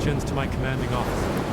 questions to my commanding officer.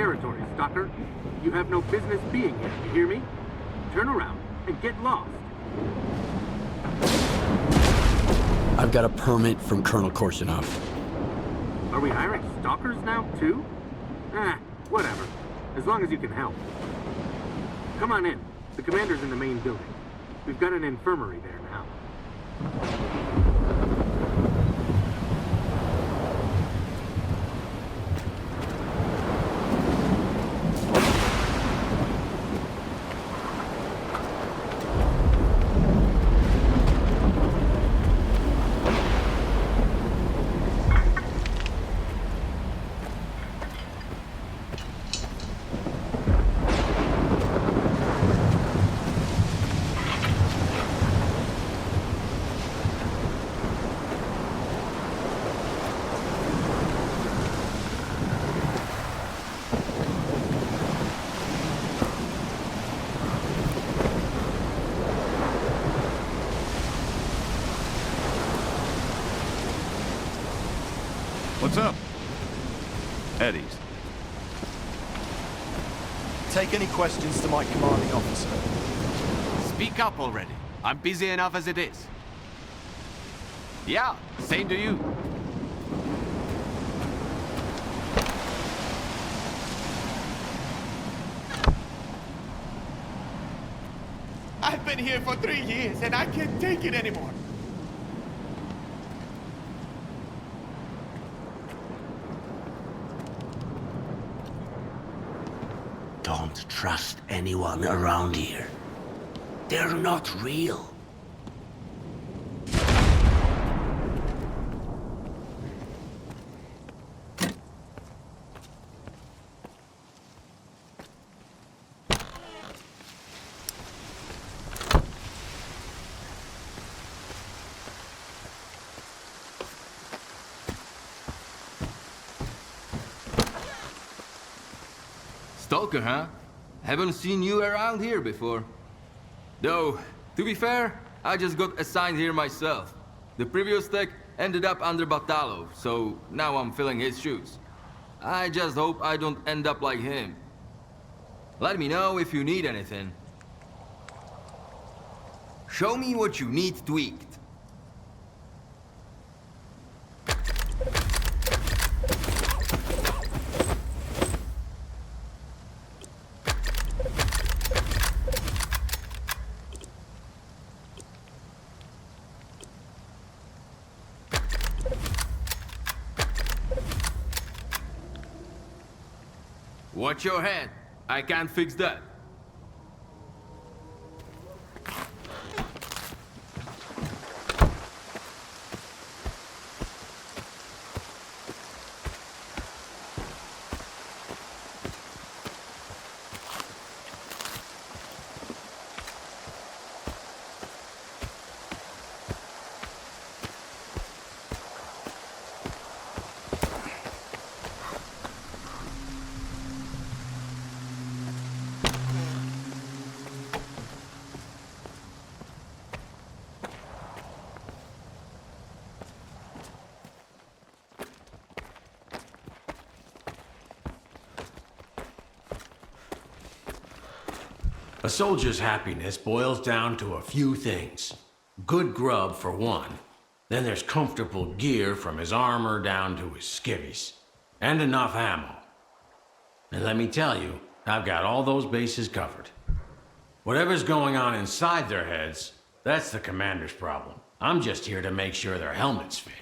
territory, Stalker. You have no business being here, you hear me? Turn around and get lost. I've got a permit from Colonel Korshunov. Are we hiring stalkers now, too? Whatever. As long as you can help. Come on in. The commander's in the main building. We've got an infirmary there now. What's up? Eddie's. Take any questions to my commanding officer. Speak up already. I'm busy enough as it is. Yeah, same to you. I've been here for 3 years and I can't take it anymore. Don't trust anyone around here. They're not real. Stalker, huh? Haven't seen you around here before. Though, to be fair, I just got assigned here myself. The previous tech ended up under Batalov, so now I'm filling his shoes. I just hope I don't end up like him. Let me know if you need anything. Show me what you need tweaked. Watch your head. I can't fix that. A soldier's happiness boils down to a few things. Good grub, for one. Then there's comfortable gear from his armor down to his skivvies. And enough ammo. And let me tell you, I've got all those bases covered. Whatever's going on inside their heads, that's the commander's problem. I'm just here to make sure their helmets fit.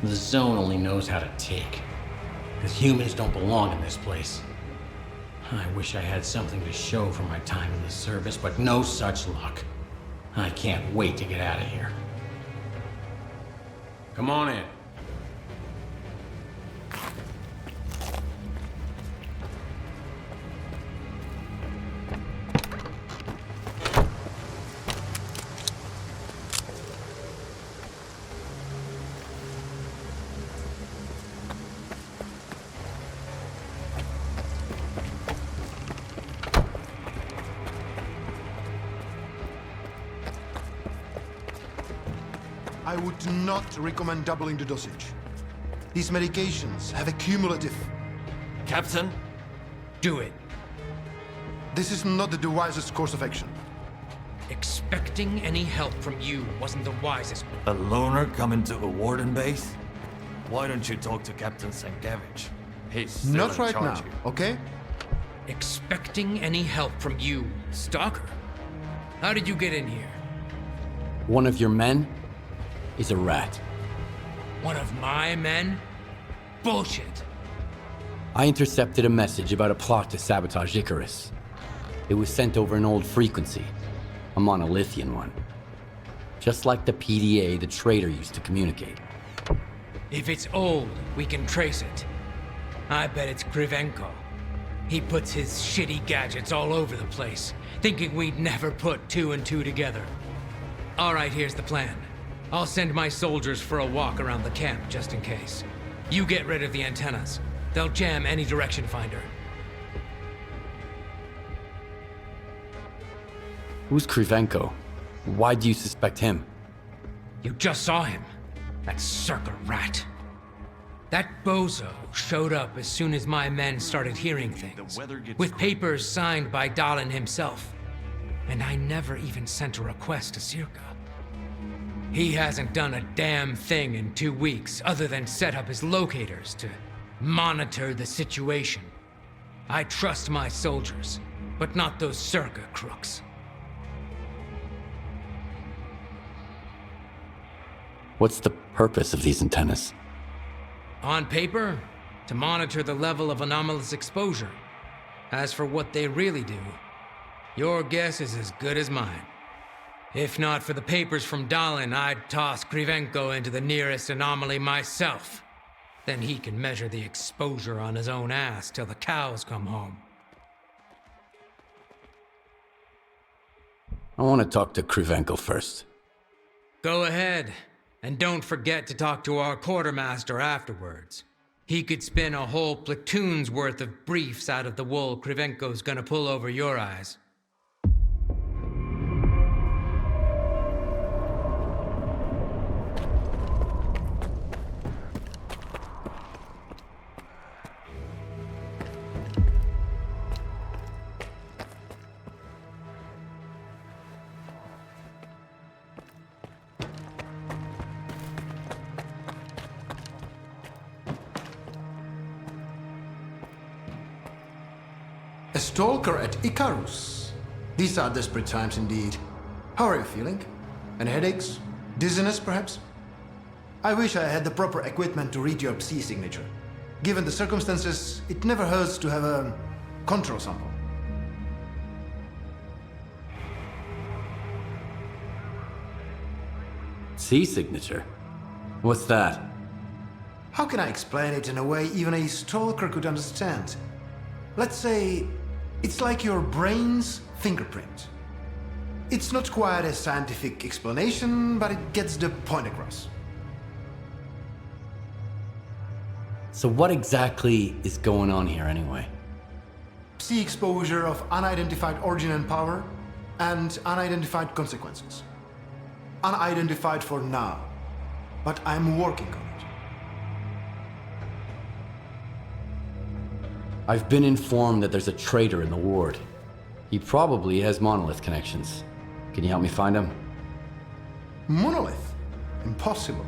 The Zone only knows how to take. Because humans don't belong in this place. I wish I had something to show for my time in the service, but no such luck. I can't wait to get out of here. Come on in. I would not recommend doubling the dosage. These medications have a cumulative... Captain? Do it. This is not the wisest course of action. Expecting any help from you wasn't the wisest. A loner coming to a warden base? Why don't you talk to Captain Sienkiewicz? He's still Not in right charge now, here. okay? Expecting any help from you, Stalker? How did you get in here? One of your men is a rat. One of my men? Bullshit. I intercepted a message about a plot to sabotage Icarus. It was sent over an old frequency, a monolithian one. Just like the PDA the traitor used to communicate. If it's old, we can trace it. I bet it's Krivenko. He puts his shitty gadgets all over the place, thinking we'd never put two and two together. All right, here's the plan. I'll send my soldiers for a walk around the camp, just in case. You get rid of the antennas. They'll jam any direction finder. Who's Krivenko? Why do you suspect him? You just saw him. That circa rat. That bozo showed up as soon as my men started hearing things. With papers signed by Dahlen himself. And I never even sent a request to Circa. He hasn't done a damn thing in 2 weeks other than set up his locators to monitor the situation. I trust my soldiers, but not those Circa crooks. What's the purpose of these antennas? On paper, to monitor the level of anomalous exposure. As for what they really do, your guess is as good as mine. If not for the papers from Dahlen, I'd toss Krivenko into the nearest anomaly myself. Then he can measure the exposure on his own ass till the cows come home. I want to talk to Krivenko first. Go ahead, and don't forget to talk to our quartermaster afterwards. He could spin a whole platoon's worth of briefs out of the wool Krivenko's gonna pull over your eyes. A stalker at Icarus. These are desperate times indeed. How are you feeling? Any headaches? Dizziness, perhaps? I wish I had the proper equipment to read your Psi signature. Given the circumstances, it never hurts to have a control sample. Psi signature? What's that? How can I explain it in a way even a stalker could understand? Let's say it's like your brain's fingerprint. It's not quite a scientific explanation, but it gets the point across. So what exactly is going on here anyway? Psi exposure of unidentified origin and power, and unidentified consequences. Unidentified for now, but I'm working on it. I've been informed that there's a traitor in the ward. He probably has Monolith connections. Can you help me find him? Monolith? Impossible.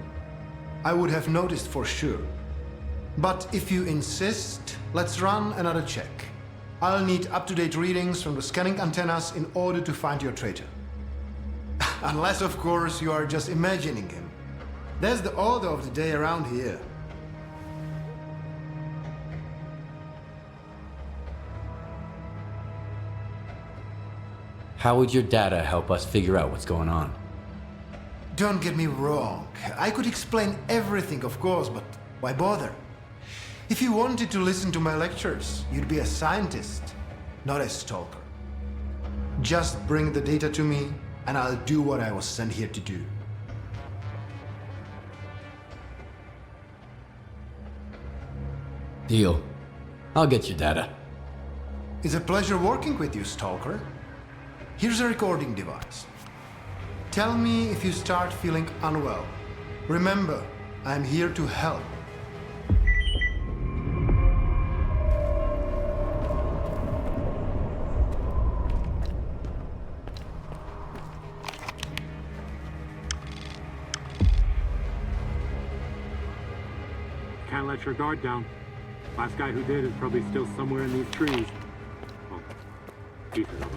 I would have noticed for sure. But if you insist, let's run another check. I'll need up-to-date readings from the scanning antennas in order to find your traitor. Unless, of course, you are just imagining him. That's the order of the day around here. How would your data help us figure out what's going on? Don't get me wrong. I could explain everything, of course, but why bother? If you wanted to listen to my lectures, you'd be a scientist, not a stalker. Just bring the data to me, and I'll do what I was sent here to do. Deal. I'll get your data. It's a pleasure working with you, Stalker. Here's a recording device. Tell me if you start feeling unwell. Remember, I'm here to help. Can't let your guard down. Last guy who did is probably still somewhere in these trees. Well, pieces of them.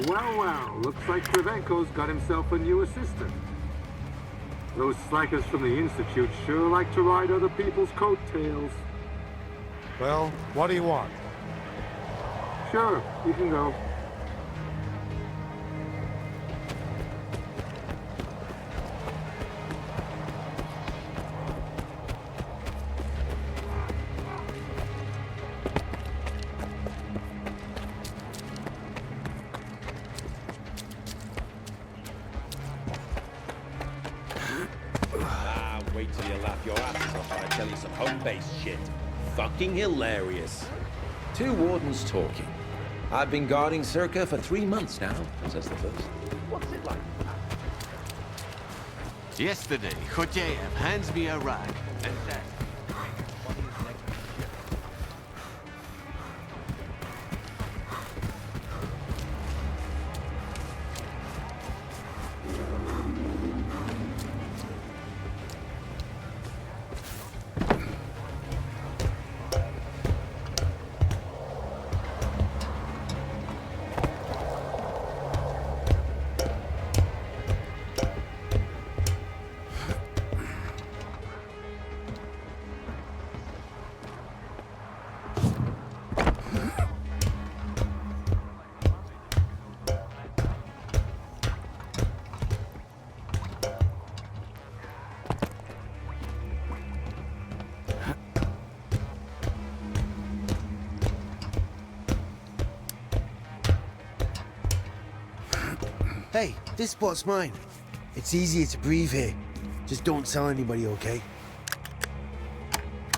Well, looks like Kravchenko's got himself a new assistant. Those slackers from the Institute sure like to ride other people's coattails. Well, what do you want? Sure, you can go. Wait till you laugh your asses off when I tell you some home-based shit. Fucking hilarious. Two wardens talking. I've been guarding S.T.A.L.K.E.R for 3 months now, says the first. What's it like? Yesterday, Khoteyev hands me a rag and says, Hey, this spot's mine. It's easier to breathe here. Just don't tell anybody, okay?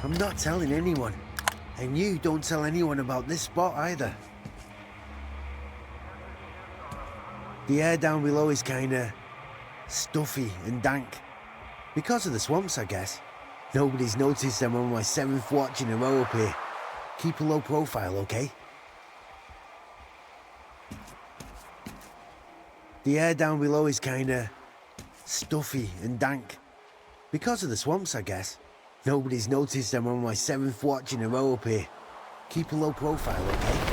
I'm not telling anyone. And you don't tell anyone about this spot either. The air down below is kinda stuffy and dank. Because of the swamps, I guess. Nobody's noticed I'm on my 7th watch in a row up here. Keep a low profile, okay? The air down below is kinda stuffy and dank. Because of the swamps, I guess. Nobody's noticed I'm on my 7th watch in a row up here. Keep a low profile, okay?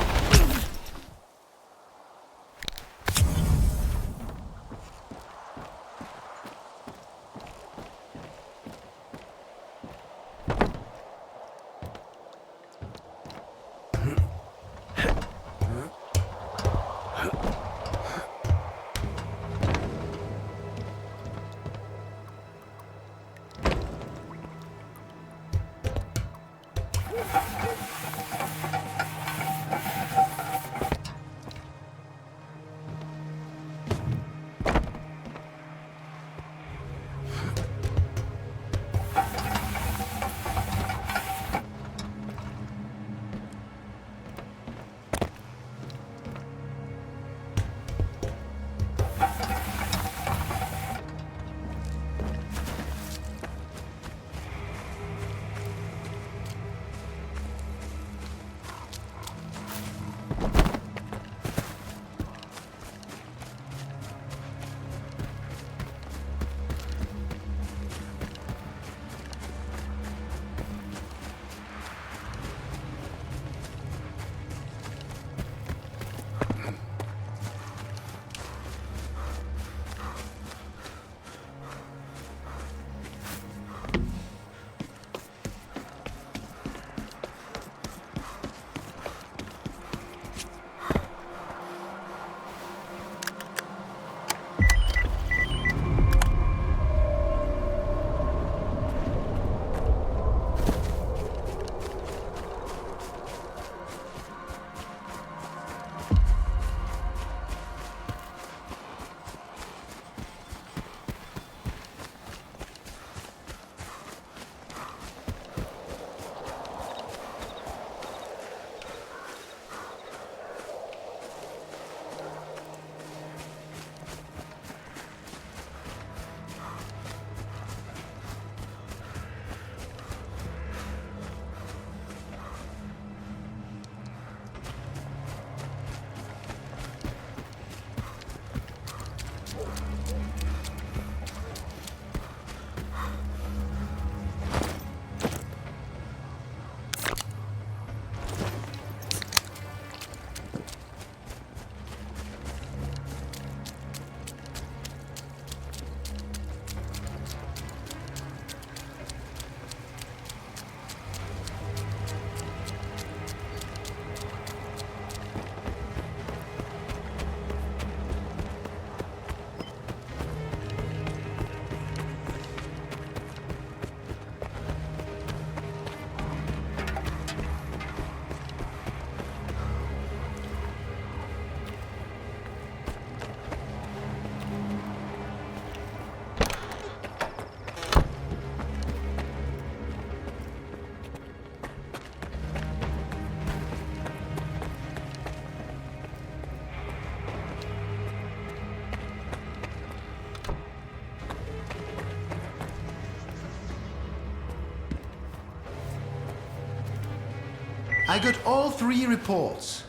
I got all 3 reports.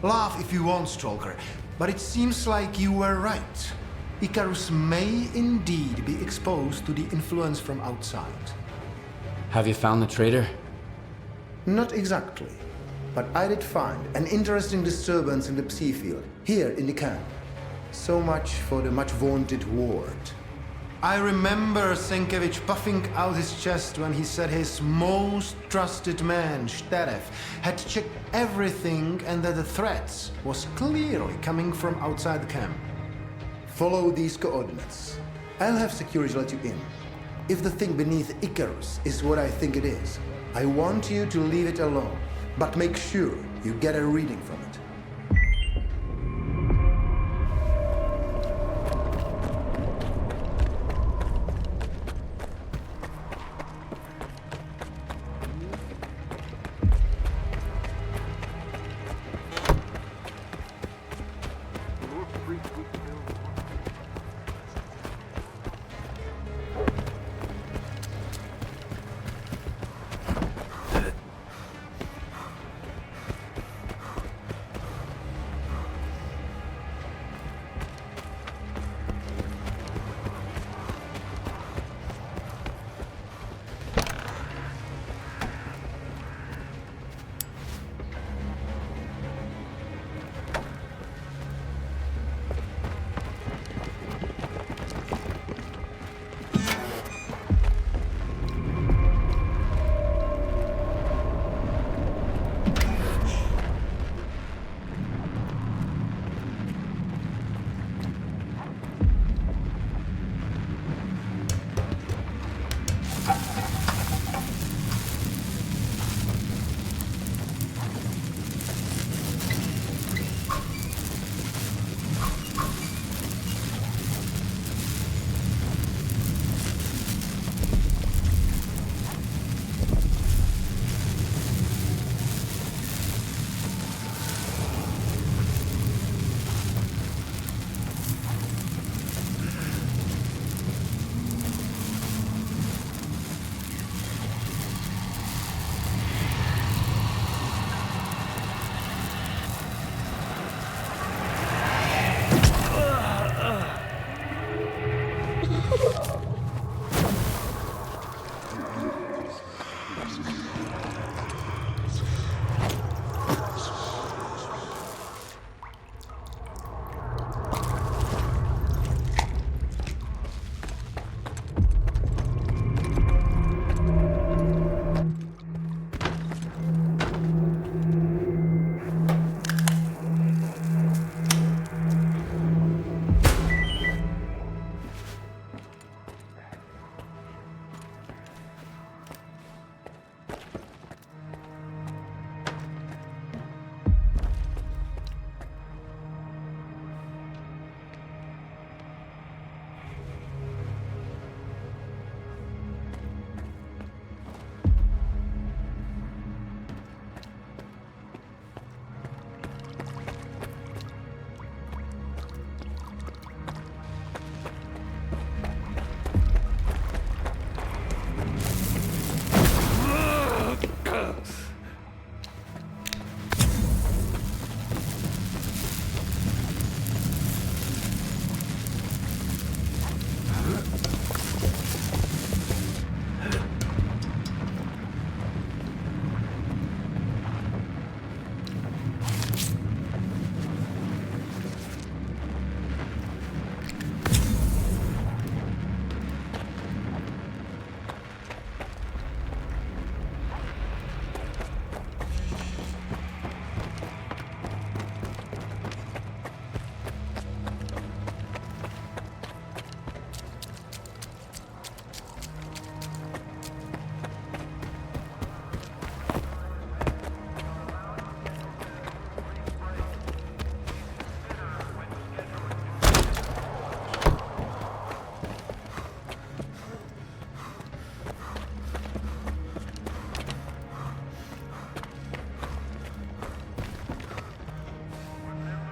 Laugh if you want, Stalker, but it seems like you were right. Icarus may indeed be exposed to the influence from outside. Have you found the traitor? Not exactly, but I did find an interesting disturbance in the Psi field, here in the camp. So much for the much-vaunted ward. I remember Sienkiewicz puffing out his chest when he said his most trusted man, S.T.A.L.K.E.R, had checked everything and that the threats was clearly coming from outside the camp. Follow these coordinates. I'll have security let you in. If the thing beneath Icarus is what I think it is, I want you to leave it alone, but make sure you get a reading from it.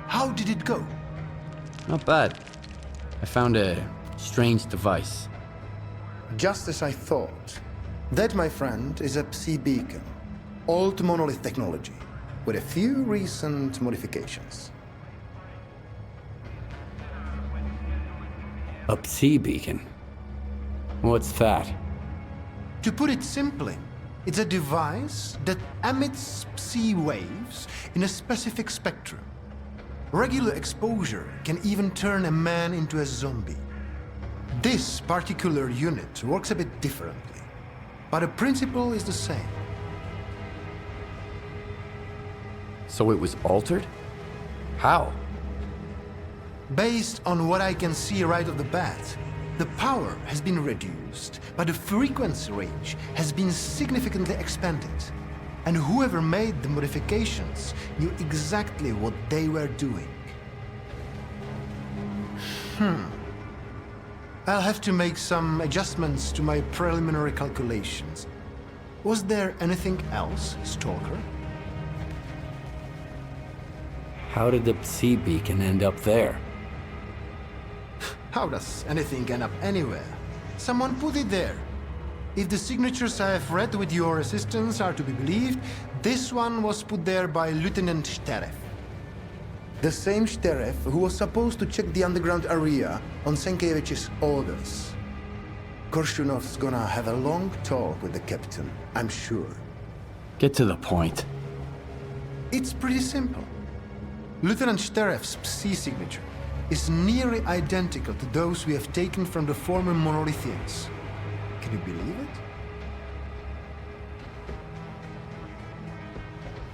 How did it go? Not bad. I found a strange device. Just as I thought. That, my friend, is a Psi beacon. Old monolith technology, with a few recent modifications. A Psi beacon? What's that? To put it simply, it's a device that emits Psi waves in a specific spectrum. Regular exposure can even turn a man into a zombie. This particular unit works a bit differently, but the principle is the same. So it was altered? How? Based on what I can see right off the bat, the power has been reduced, but the frequency range has been significantly expanded. And whoever made the modifications knew exactly what they were doing. I'll have to make some adjustments to my preliminary calculations. Was there anything else, Stalker? How did the Psi beacon end up there? How does anything end up anywhere? Someone put it there. If the signatures I have read with your assistance are to be believed, this one was put there by Lieutenant S.T.A.L.K.E.R. The same S.T.A.L.K.E.R. who was supposed to check the underground area on Sienkiewicz's orders. Korshunov's gonna have a long talk with the captain, I'm sure. Get to the point. It's pretty simple. Lieutenant S.T.A.L.K.E.'s Psi signature is nearly identical to those we have taken from the former Monolithians. Can you believe it?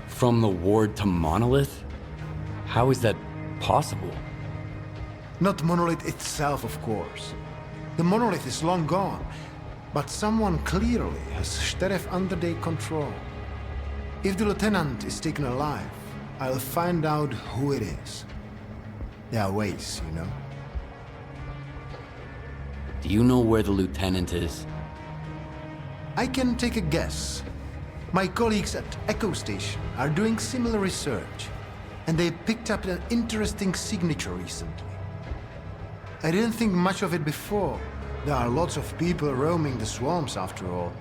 From the ward to monolith? How is that possible? Not Monolith itself, of course. The Monolith is long gone, but someone clearly has S.T.A.L.K.E.R. under their control. If the Lieutenant is taken alive, I'll find out who it is. There are ways, you know. Do you know where the lieutenant is? I can take a guess. My colleagues at Echo Station are doing similar research, and they picked up an interesting signature recently. I didn't think much of it before. There are lots of people roaming the swamps after all.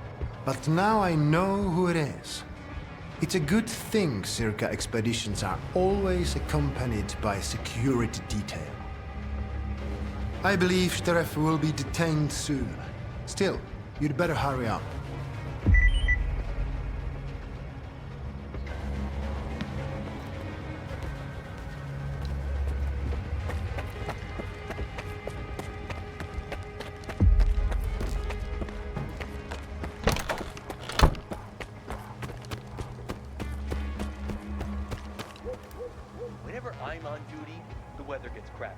But now I know who it is. It's a good thing Circa expeditions are always accompanied by a security detail. I believe S.T.A.L.K.E.R. will be detained soon. Still, you'd better hurry up. Whenever I'm on duty, the weather gets crappy.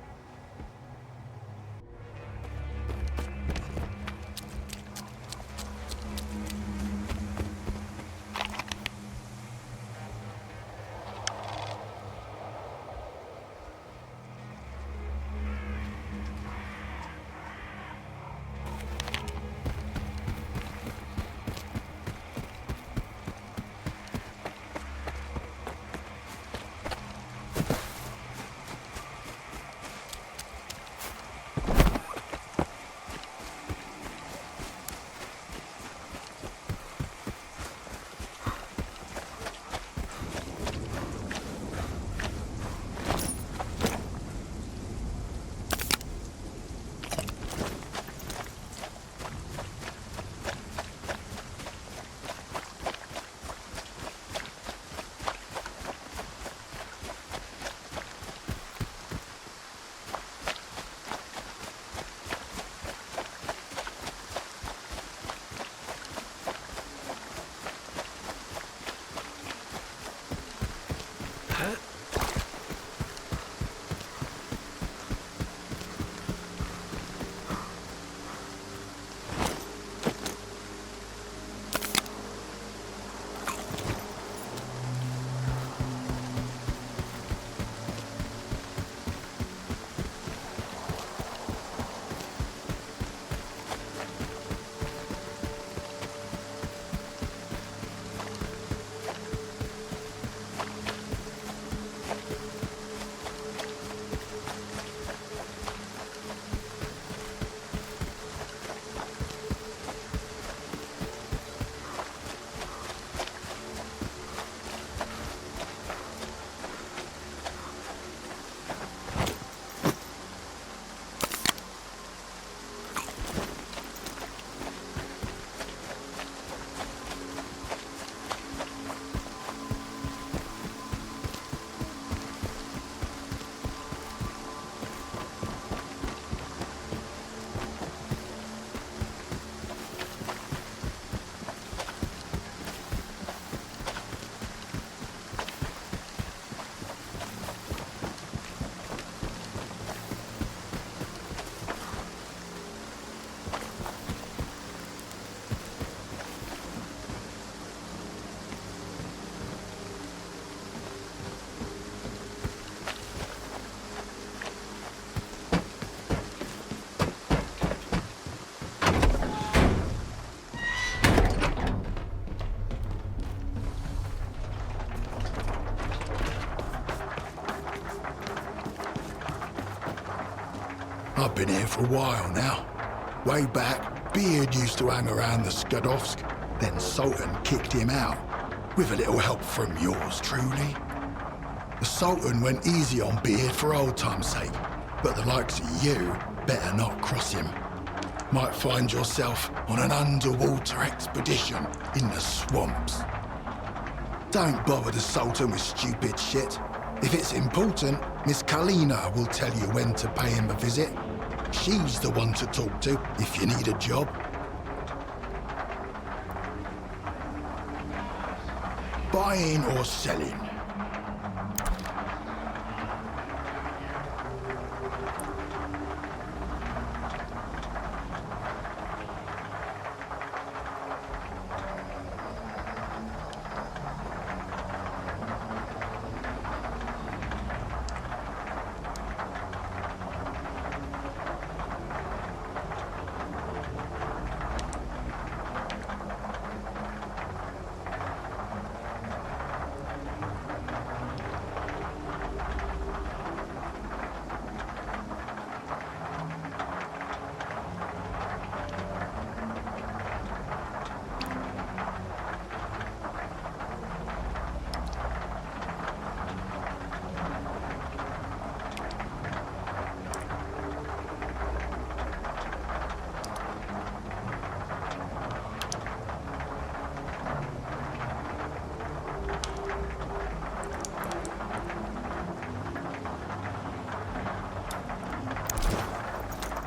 I've been here for a while now. Way back, Beard used to hang around the Skadovsk, then Sultan kicked him out, with a little help from yours truly. The Sultan went easy on Beard for old time's sake, but the likes of you better not cross him. Might find yourself on an underwater expedition in the swamps. Don't bother the Sultan with stupid shit. If it's important, Miss Kalina will tell you when to pay him a visit. She's the one to talk to if you need a job. Buying or selling?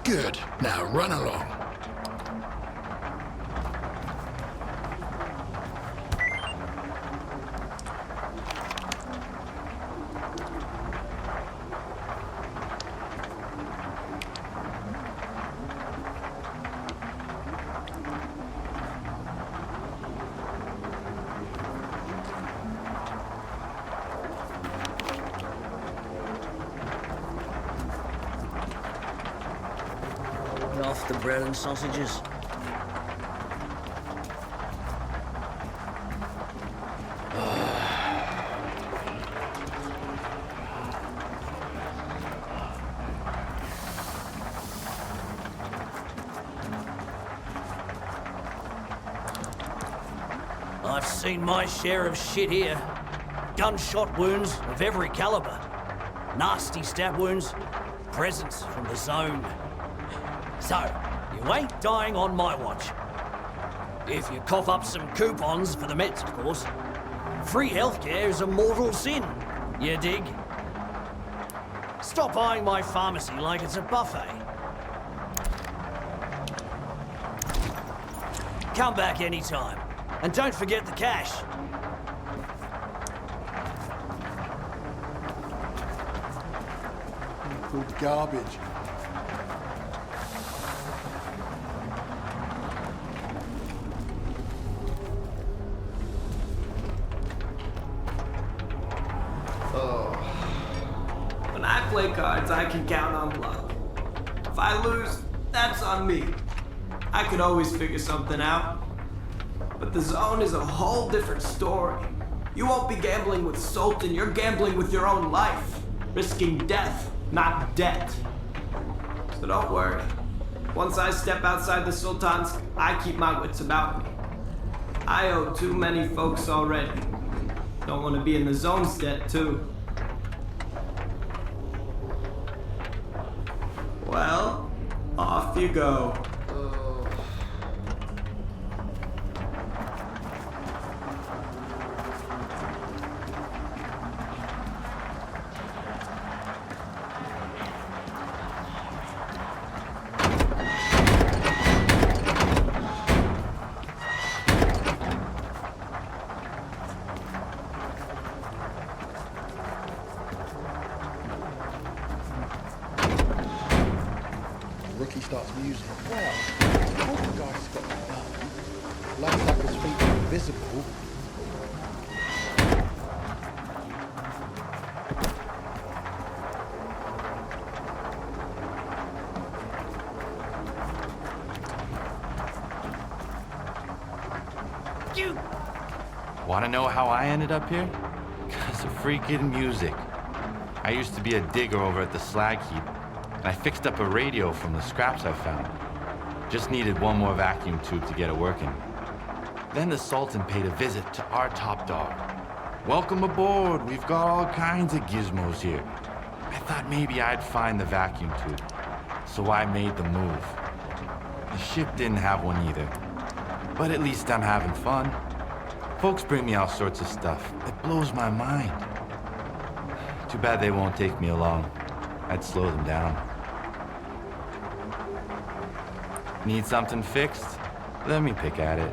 Good. Now run along. Off the bread and sausages. I've seen my share of shit here. Gunshot wounds of every caliber. Nasty stab wounds. Presents from the zone. So, you ain't dying on my watch. If you cough up some coupons for the meds, of course. Free healthcare is a mortal sin, you dig? Stop eyeing my pharmacy like it's a buffet. Come back anytime. And don't forget the cash. Good garbage. When I play cards, I can count on luck. If I lose, that's on me. I could always figure something out. But the zone is a whole different story. You won't be gambling with Sultan, you're gambling with your own life. Risking death, not debt. So don't worry. Once I step outside the Sultansk, I keep my wits about me. I owe too many folks already. Don't want to be in the zone's debt, too. Well, off you go. Rookie starts musing. Wow, all the guy's got that done. Looks like his feet are invisible. Want to know how I ended up here? Because of freaking music. I used to be a digger over at the slag heap. and I fixed up a radio from the scraps I found. Just needed one more vacuum tube to get it working. Then the Sultan paid a visit to our top dog. Welcome aboard, we've got all kinds of gizmos here. I thought maybe I'd find the vacuum tube, so I made the move. The ship didn't have one either, but at least I'm having fun. Folks bring me all sorts of stuff. It blows my mind. Too bad they won't take me along. I'd slow them down. Need something fixed? Let me pick at it.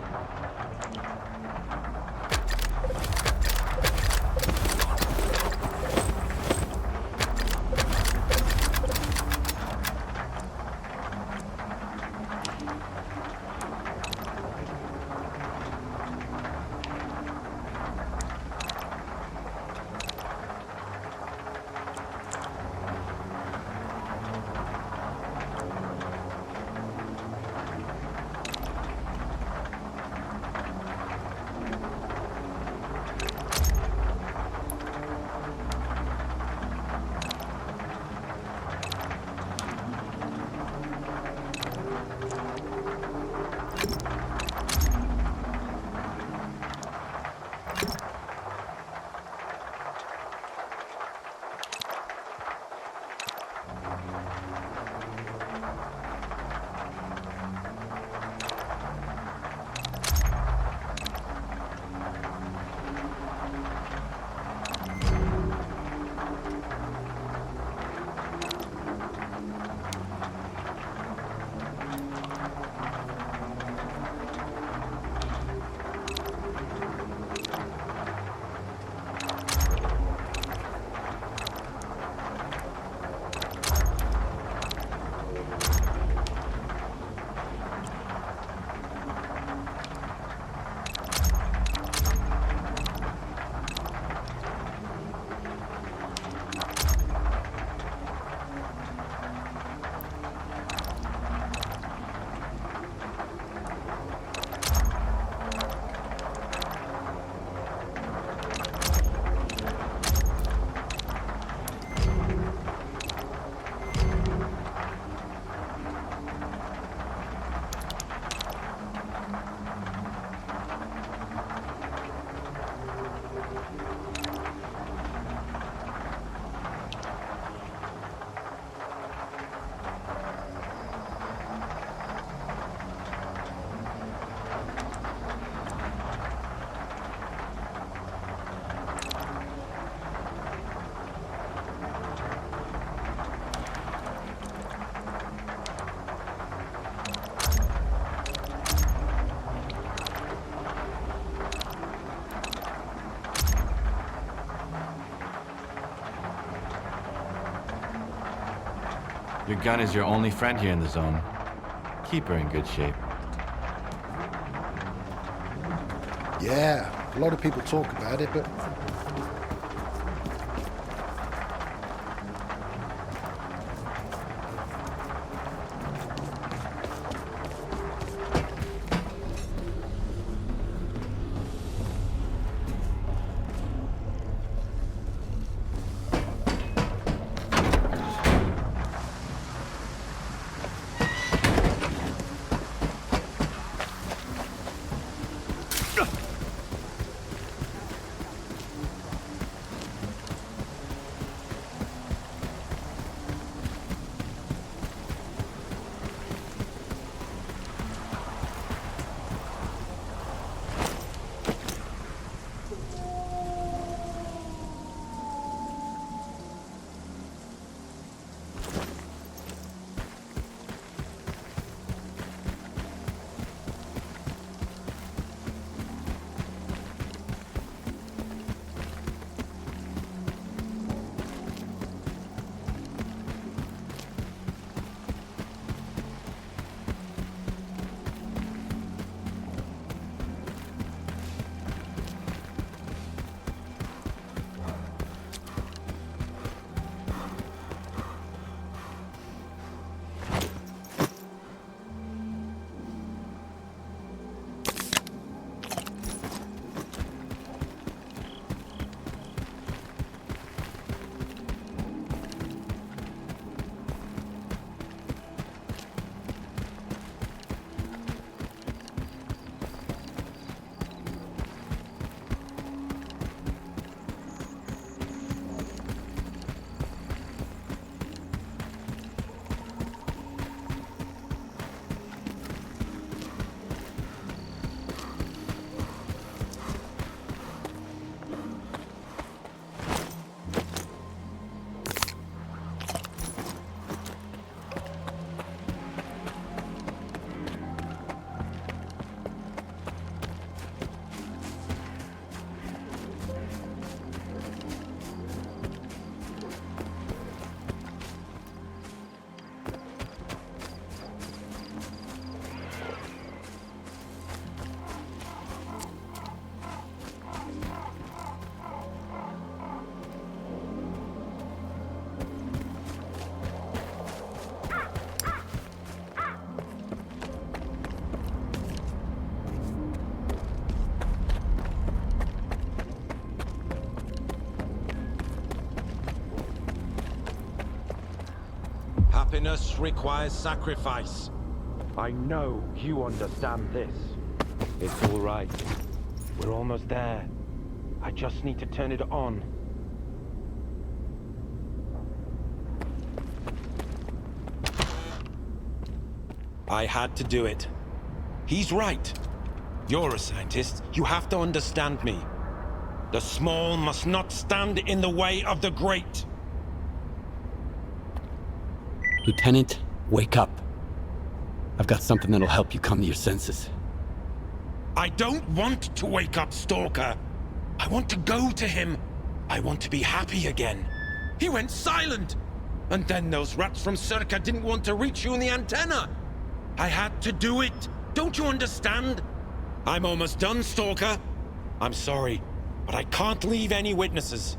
Your gun is your only friend here in the zone. Keep her in good shape. Yeah, a lot of people talk about it, but Happiness requires sacrifice. I know you understand this. It's all right. We're almost there. I just need to turn it on. I had to do it. He's right. You're a scientist. You have to understand me. The small must not stand in the way of the great. Lieutenant, wake up. I've got something that'll help you come to your senses. I don't want to wake up Stalker. I want to go to him. I want to be happy again. He went silent. And then those rats from S.T.A.L.K.E.R didn't want to reach you in the antenna. I had to do it. Don't you understand? I'm almost done, Stalker. I'm sorry, but I can't leave any witnesses.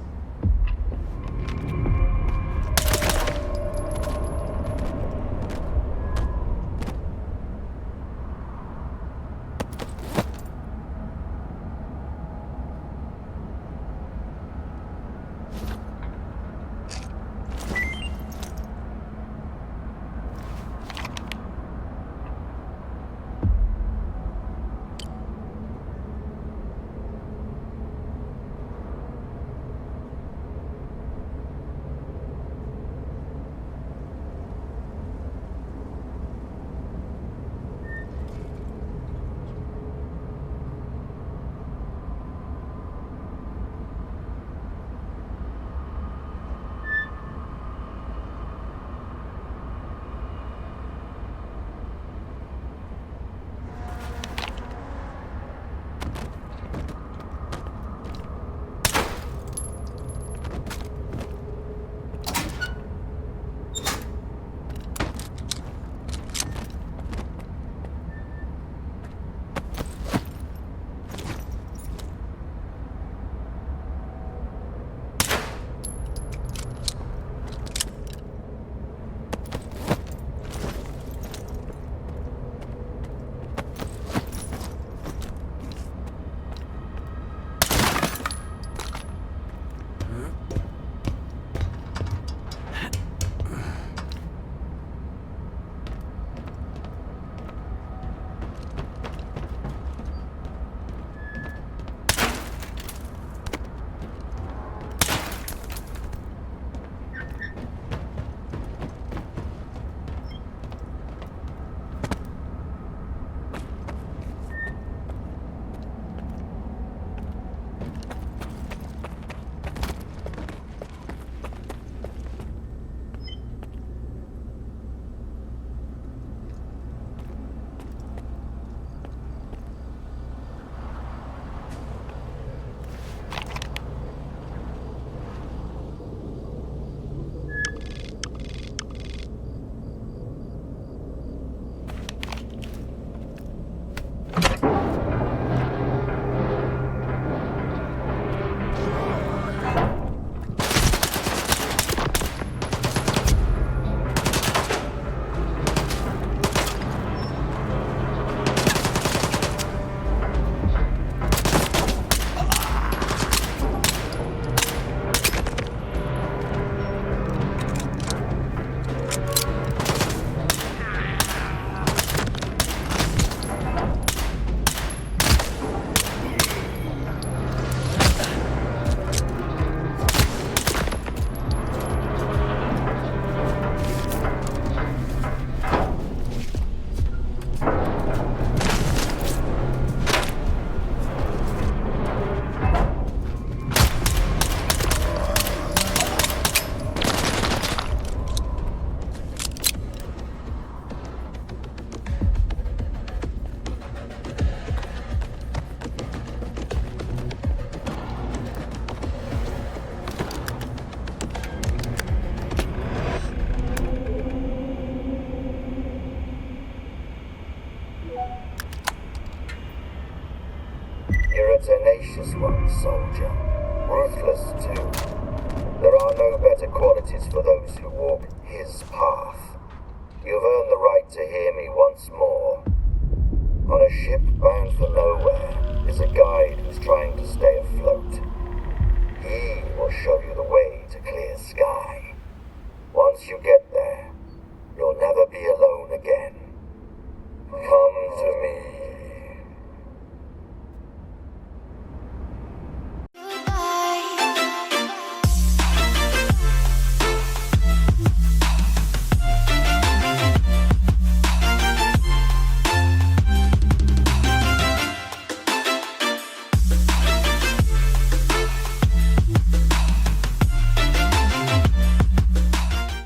Tenacious one, soldier. Ruthless, too. There are no better qualities for those who walk his path. You've earned the right to hear me once more. On a ship bound for nowhere is a guide who's trying to stay